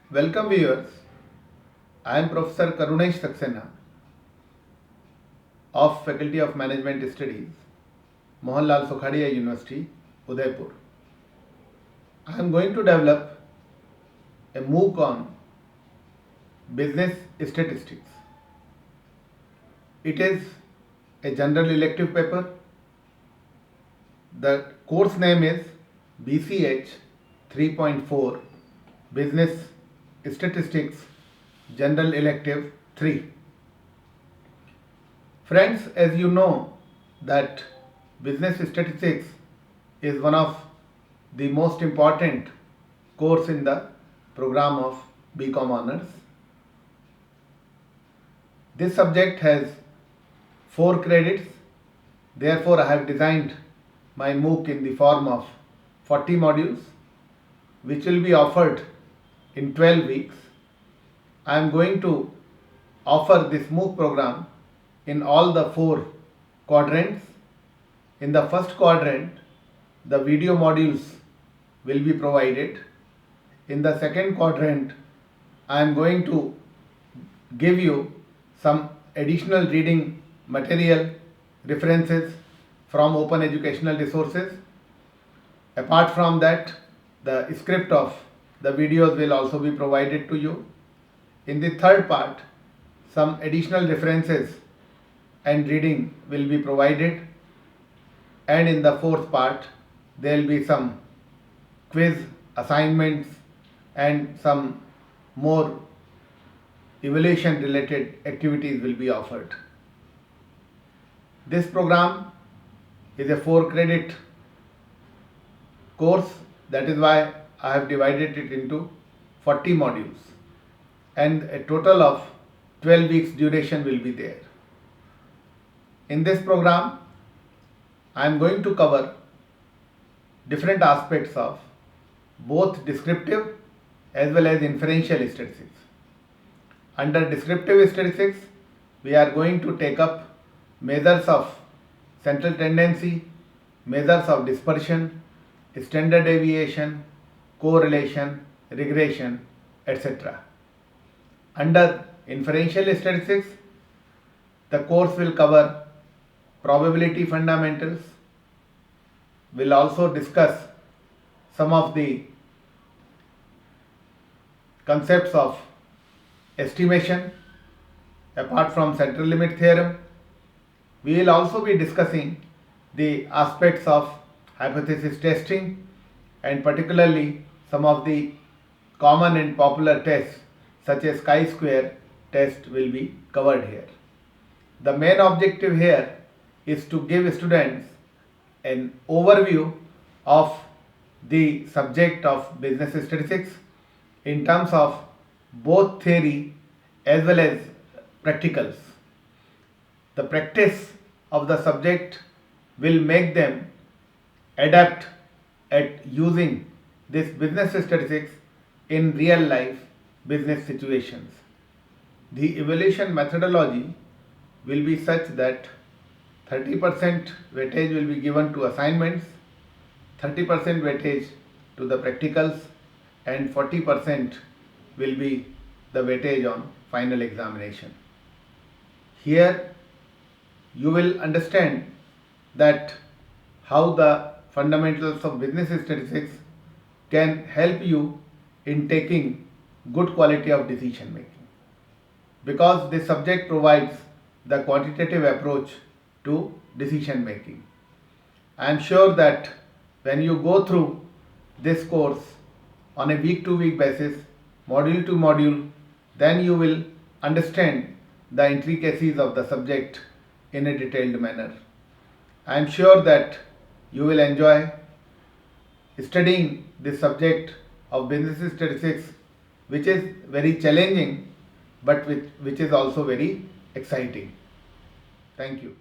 Welcome viewers, I am Professor Karunesh Saxena of Faculty of Management Studies, Mohanlal Sukhadia University, Udaipur. I am going to develop a MOOC on business statistics. It is a general elective paper. The course name is BCH 3.4 Business Statistics General Elective 3. Friends, as you know that business statistics is one of the most important course in the program of BCom Honors. This subject has 4 credits, therefore I have designed my MOOC in the form of 40 modules which will be offered in 12 weeks. I am going to offer this MOOC program in all the 4 quadrants. In the first quadrant, the video modules will be provided. In the second quadrant, I am going to give you some additional reading material, references from open educational resources. Apart from that, the script of the videos will also be provided to you. In the third part, some additional references and reading will be provided, and in the fourth part there will be some quiz assignments and some more evaluation related activities will be offered. This program is a 4 credit course, that is why I have divided it into 40 modules, and a total of 12 weeks duration will be there. In this program, I am going to cover different aspects of both descriptive as well as inferential statistics. Under descriptive statistics, we are going to take up measures of central tendency, measures of dispersion, standard deviation, correlation, regression, etc. Under inferential statistics, the course will cover probability fundamentals. We'll also discuss some of the concepts of estimation apart from central limit theorem. We will also be discussing the aspects of hypothesis testing, and particularly some of the common and popular tests such as chi-square test will be covered here. The main objective here is to give students an overview of the subject of business statistics in terms of both theory as well as practicals. The practice of the subject will make them adapt at using this business statistics in real life business situations. The evaluation methodology will be such that 30% weightage will be given to assignments, 30% weightage to the practicals, and 40% will be the weightage on final examination. Here you will understand that how the fundamentals of business statistics can help you in taking good quality of decision making, because this subject provides the quantitative approach to decision making. I am sure that when you go through this course on a week to week basis, module to module, then you will understand the intricacies of the subject in a detailed manner. I am sure that you will enjoy studying this subject of business statistics, which is very challenging but which is also very exciting. Thank you.